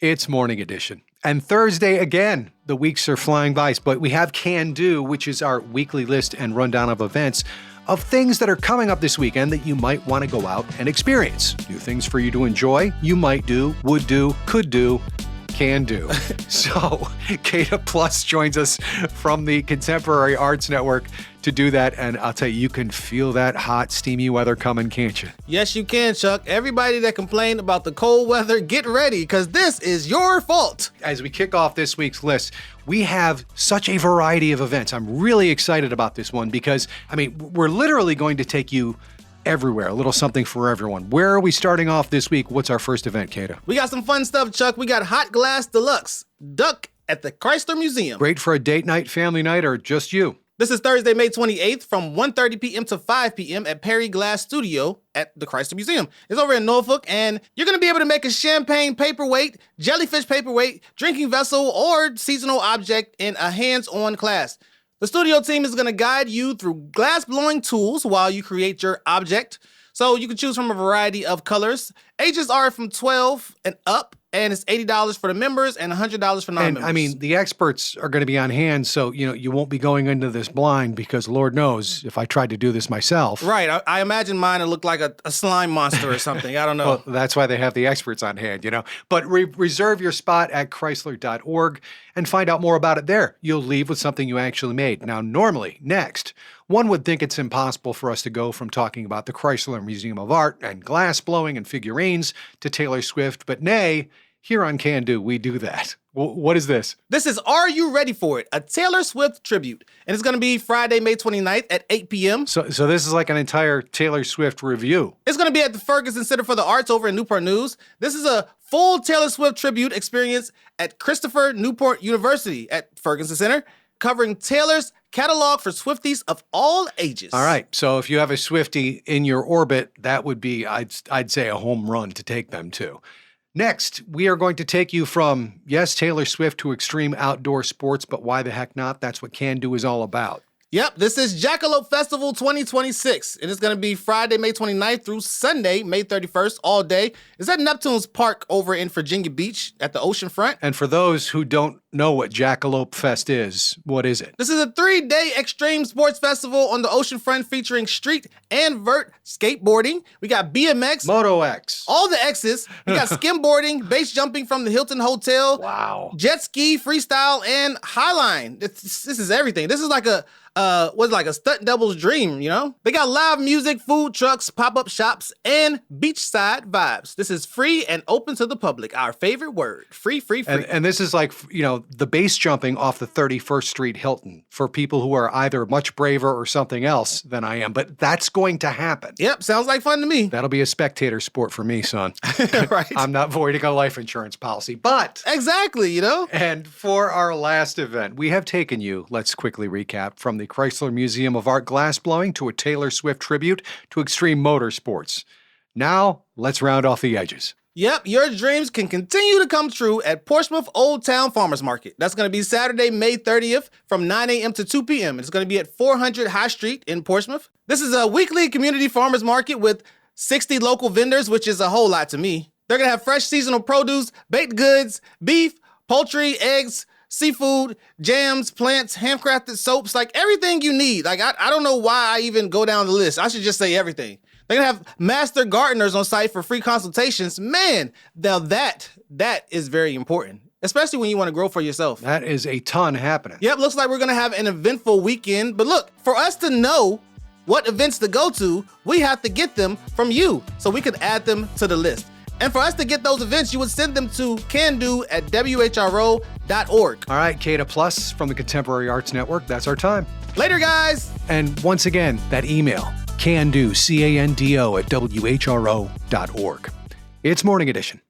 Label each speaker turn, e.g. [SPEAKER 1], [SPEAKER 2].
[SPEAKER 1] It's morning edition. And Thursday again. The weeks are flying by, but we have CANDO, which is our weekly list and rundown of events of things that are coming up this weekend that you might want to go out and experience. New things for you to enjoy, you might do, would do, could do, can do. So, CADA Plus joins us from the Contemporary Arts Network to do that, and I'll tell you, you can feel that hot, steamy weather coming, can't you?
[SPEAKER 2] Yes, you can, Chuck. Everybody that complained about the cold weather, get ready, because this is your fault.
[SPEAKER 1] As we kick off this week's list, we have such a variety of events. I'm really excited about this one because, we're literally going to take you everywhere, a little something for everyone. Where are we starting off this week? What's our first event, CADA?
[SPEAKER 2] We got some fun stuff, Chuck. We got Hot Glass Deluxe, Duck at the Chrysler Museum.
[SPEAKER 1] Great for a date night, family night, or just you.
[SPEAKER 2] This is Thursday, May 28th from 1:30 p.m. to 5 p.m. at Perry Glass Studio at the Chrysler Museum. It's over in Norfolk, and you're going to be able to make a champagne paperweight, jellyfish paperweight, drinking vessel, or seasonal object in a hands-on class. The studio team is going to guide you through glass-blowing tools while you create your object. So you can choose from a variety of colors. Ages are from 12 and up, and it's $80 for the members and $100 for non-members.
[SPEAKER 1] And the experts are going to be on hand, so you won't be going into this blind because Lord knows if I tried to do this myself.
[SPEAKER 2] Right. I imagine mine would look like a slime monster or something. I don't know.
[SPEAKER 1] Well, that's why they have the experts on hand, But reserve your spot at Chrysler.org and find out more about it there. You'll leave with something you actually made. Now, normally, next, one would think it's impossible for us to go from talking about the Chrysler Museum of Art and glass blowing and figurines to Taylor Swift, but nay, here on CANDO, we do that. What is this?
[SPEAKER 2] This is Are You Ready For It? A Taylor Swift tribute. And it's going to be Friday, May 29th at 8 p.m.
[SPEAKER 1] So this is like an entire Taylor Swift review.
[SPEAKER 2] It's going to be at the Ferguson Center for the Arts over in Newport News. This is a full Taylor Swift tribute experience at Christopher Newport University at Ferguson Center, covering Taylor's catalog for Swifties of all ages.
[SPEAKER 1] All right. So if you have a Swiftie in your orbit, that would be, I'd say, a home run to take them to. Next, we are going to take you from, yes, Taylor Swift to extreme outdoor sports, but why the heck not? That's what CANDO is all about.
[SPEAKER 2] Yep, this is Jackalope Festival 2026, and it's going to be Friday, May 29th through Sunday, May 31st, all day. It's at Neptune's Park over in Virginia Beach at the oceanfront.
[SPEAKER 1] And for those who don't know what Jackalope Fest is, what is it?
[SPEAKER 2] This is a 3-day extreme sports festival on the oceanfront featuring street and vert skateboarding. We got BMX.
[SPEAKER 1] Moto X.
[SPEAKER 2] All the X's. We got skimboarding, base jumping from the Hilton Hotel.
[SPEAKER 1] Wow.
[SPEAKER 2] Jet ski, freestyle, and highline. This is everything. This is like a stunt double's dream, They got live music, food trucks, pop-up shops, and beachside vibes. This is free and open to the public. Our favorite word, free.
[SPEAKER 1] And this is like, the base jumping off the 31st Street Hilton for people who are either much braver or something else than I am. But that's going to happen.
[SPEAKER 2] Yep, sounds like fun to me.
[SPEAKER 1] That'll be a spectator sport for me, son.
[SPEAKER 2] Right.
[SPEAKER 1] I'm not voiding a life insurance policy, but...
[SPEAKER 2] Exactly,
[SPEAKER 1] And for our last event, we have taken you, let's quickly recap, from the Chrysler Museum of Art glassblowing to a Taylor Swift tribute to extreme motorsports. Now, let's round off the edges.
[SPEAKER 2] Yep, your dreams can continue to come true at Portsmouth Old Town Farmers Market. That's going to be Saturday, May 30th from 9 a.m. to 2 p.m. It's going to be at 400 High Street in Portsmouth. This is a weekly community farmers market with 60 local vendors, which is a whole lot to me. They're going to have fresh seasonal produce, baked goods, beef, poultry, eggs, seafood, jams, plants, handcrafted soaps, like everything you need. Like, I don't know why I even go down the list. I should just say everything. They're going to have master gardeners on site for free consultations. Man, now that is very important, especially when you want to grow for yourself.
[SPEAKER 1] That is a ton happening.
[SPEAKER 2] Yep, looks like we're going to have an eventful weekend. But look, for us to know what events to go to, we have to get them from you so we could add them to the list. And for us to get those events, you would send them to CANDO at WHRV.org.
[SPEAKER 1] All right, CADA Plus from the Contemporary Arts Network. That's our time.
[SPEAKER 2] Later, guys.
[SPEAKER 1] And once again, that email, CANDO, CANDO at WHRO.org. It's Morning Edition.